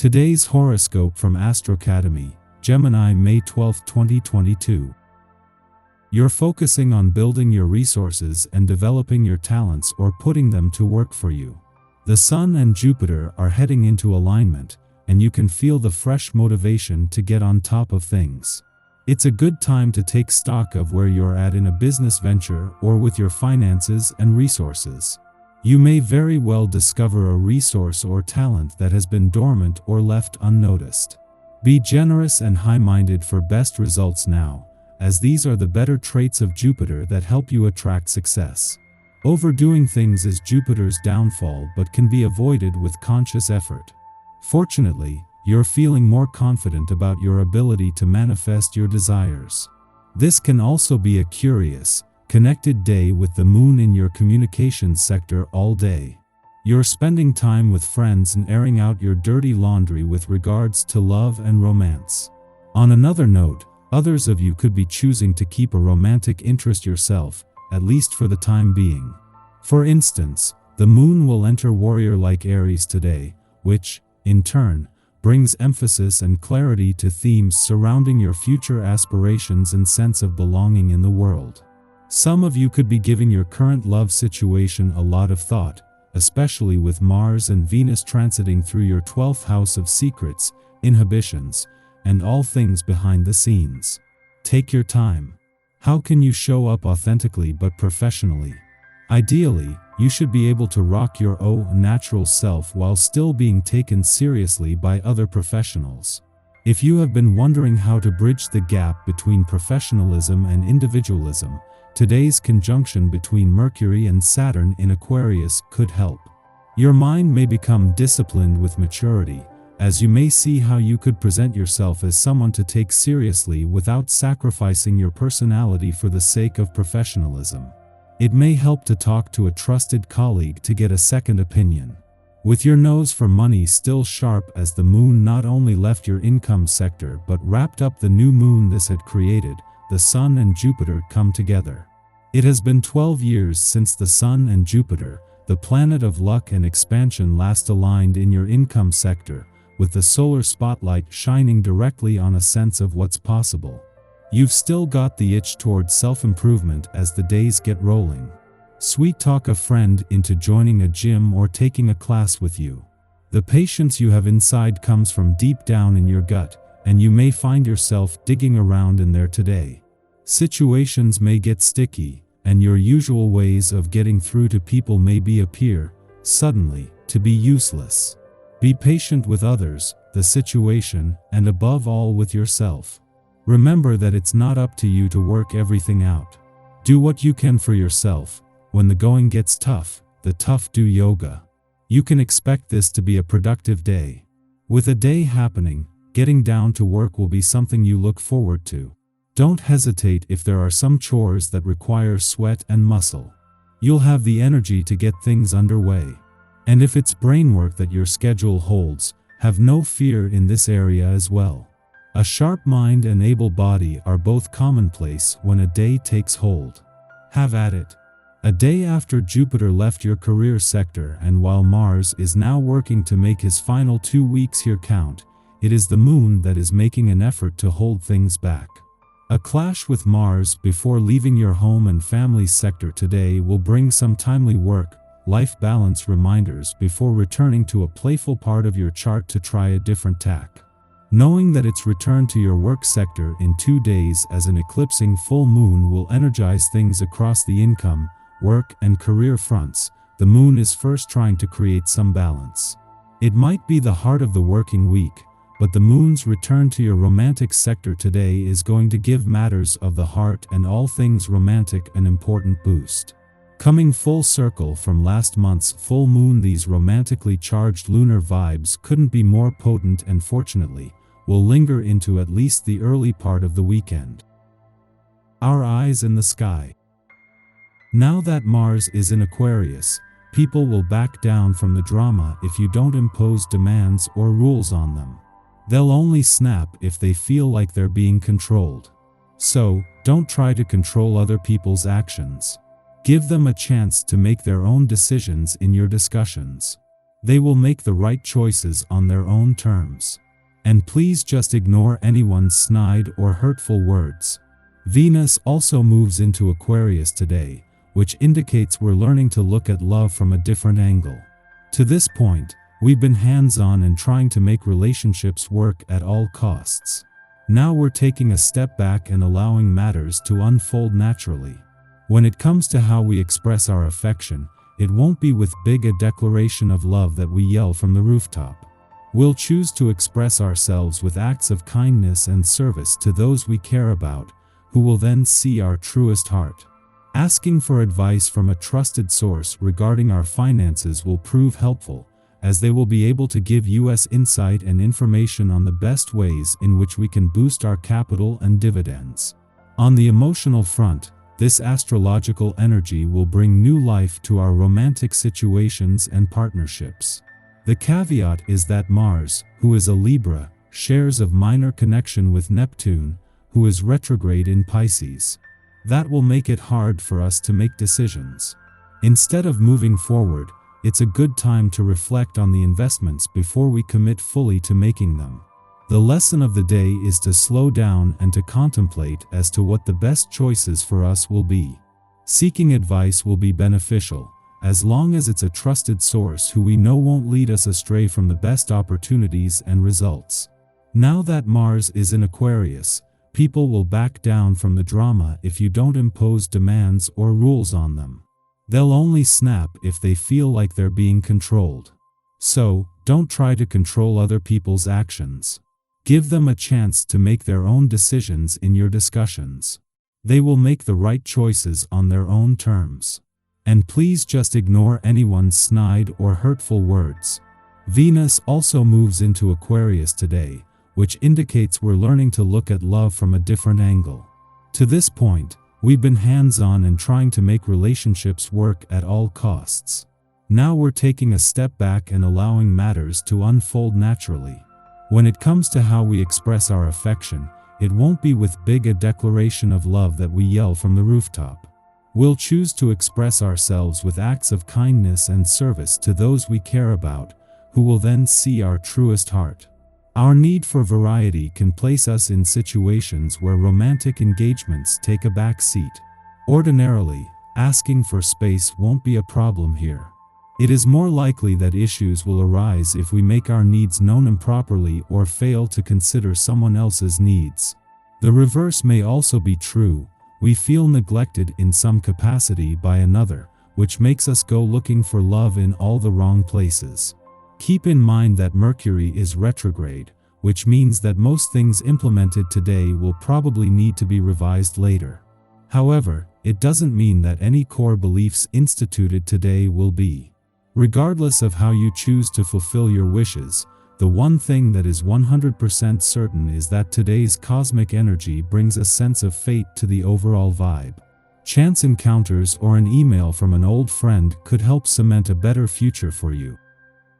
Today's horoscope from Astrocademy, Gemini, May 12, 2022. You're focusing on building your resources and developing your talents or putting them to work for you. The Sun and Jupiter are heading into alignment, and you can feel the fresh motivation to get on top of things. It's a good time to take stock of where you're at in a business venture or with your finances and resources. You may very well discover a resource or talent that has been dormant or left unnoticed. Be generous and high-minded for best results now, as these are the better traits of Jupiter that help you attract success. Overdoing things is Jupiter's downfall but can be avoided with conscious effort. Fortunately, you're feeling more confident about your ability to manifest your desires. This can also be a curious, connected day with the moon in your communications sector all day. You're spending time with friends and airing out your dirty laundry with regards to love and romance. On another note, others of you could be choosing to keep a romantic interest yourself, at least for the time being. For instance, the moon will enter warrior-like Aries today, which, in turn, brings emphasis and clarity to themes surrounding your future aspirations and sense of belonging in the world. Some of you could be giving your current love situation a lot of thought, especially with Mars and Venus transiting through your 12th house of secrets, inhibitions, and all things behind the scenes. Take your time. How can you show up authentically but professionally? Ideally, you should be able to rock your own natural self while still being taken seriously by other professionals. If you have been wondering how to bridge the gap between professionalism and individualism, today's conjunction between Mercury and Saturn in Aquarius could help. Your mind may become disciplined with maturity, as you may see how you could present yourself as someone to take seriously without sacrificing your personality for the sake of professionalism. It may help to talk to a trusted colleague to get a second opinion. With your nose for money still sharp as the moon not only left your income sector but wrapped up the new moon this had created, the Sun and Jupiter come together. It has been 12 years since the Sun and Jupiter, the planet of luck and expansion, last aligned in your income sector, with the solar spotlight shining directly on a sense of what's possible. You've still got the itch towards self-improvement as the days get rolling. Sweet talk a friend into joining a gym or taking a class with you. The patience you have inside comes from deep down in your gut, and you may find yourself digging around in there today. Situations may get sticky, and your usual ways of getting through to people may appear, suddenly, to be useless. Be patient with others, the situation, and above all with yourself. Remember that it's not up to you to work everything out. Do what you can for yourself. When the going gets tough, the tough do yoga. You can expect this to be a productive day. With a day happening, getting down to work will be something you look forward to. Don't hesitate if there are some chores that require sweat and muscle. You'll have the energy to get things underway. And if it's brainwork that your schedule holds, have no fear in this area as well. A sharp mind and able body are both commonplace when a day takes hold. Have at it. A day after Jupiter left your career sector, and while Mars is now working to make his final 2 weeks here count, it is the moon that is making an effort to hold things back. A clash with Mars before leaving your home and family sector today will bring some timely work-life balance reminders before returning to a playful part of your chart to try a different tack. Knowing that its return to your work sector in 2 days as an eclipsing full moon will energize things across the income, work, and career fronts, the moon is first trying to create some balance. It might be the heart of the working week, but the moon's return to your romantic sector today is going to give matters of the heart and all things romantic an important boost. Coming full circle from last month's full moon, these romantically charged lunar vibes couldn't be more potent and fortunately, will linger into at least the early part of the weekend. Our eyes in the sky. Now that Mars is in Aquarius, people will back down from the drama if you don't impose demands or rules on them. They'll only snap if they feel like they're being controlled. So, don't try to control other people's actions. Give them a chance to make their own decisions in your discussions. They will make the right choices on their own terms. And please just ignore anyone's snide or hurtful words. Venus also moves into Aquarius today, which indicates we're learning to look at love from a different angle. To this point, we've been hands-on and trying to make relationships work at all costs. Now we're taking a step back and allowing matters to unfold naturally. When it comes to how we express our affection, it won't be with big a declaration of love that we yell from the rooftop. We'll choose to express ourselves with acts of kindness and service to those we care about, who will then see our truest heart. Asking for advice from a trusted source regarding our finances will prove helpful, as they will be able to give us insight and information on the best ways in which we can boost our capital and dividends. On the emotional front, this astrological energy will bring new life to our romantic situations and partnerships. The caveat is that Mars, who is a Libra, shares a minor connection with Neptune, who is retrograde in Pisces. That will make it hard for us to make decisions. Instead of moving forward, it's a good time to reflect on the investments before we commit fully to making them. The lesson of the day is to slow down and to contemplate as to what the best choices for us will be. Seeking advice will be beneficial, as long as it's a trusted source who we know won't lead us astray from the best opportunities and results. Now that Mars is in Aquarius, people will back down from the drama if you don't impose demands or rules on them. They'll only snap if they feel like they're being controlled. So, don't try to control other people's actions. Give them a chance to make their own decisions in your discussions. They will make the right choices on their own terms. And please just ignore anyone's snide or hurtful words. Venus also moves into Aquarius today, which indicates we're learning to look at love from a different angle. To this point, we've been hands-on and trying to make relationships work at all costs. Now we're taking a step back and allowing matters to unfold naturally. When it comes to how we express our affection, it won't be with big a declaration of love that we yell from the rooftop. We'll choose to express ourselves with acts of kindness and service to those we care about, who will then see our truest heart. Our need for variety can place us in situations where romantic engagements take a back seat. Ordinarily, asking for space won't be a problem here. It is more likely that issues will arise if we make our needs known improperly or fail to consider someone else's needs. The reverse may also be true. We feel neglected in some capacity by another, which makes us go looking for love in all the wrong places. Keep in mind that Mercury is retrograde, which means that most things implemented today will probably need to be revised later. However, it doesn't mean that any core beliefs instituted today will be. Regardless of how you choose to fulfill your wishes, the one thing that is 100% certain is that today's cosmic energy brings a sense of fate to the overall vibe. Chance encounters or an email from an old friend could help cement a better future for you.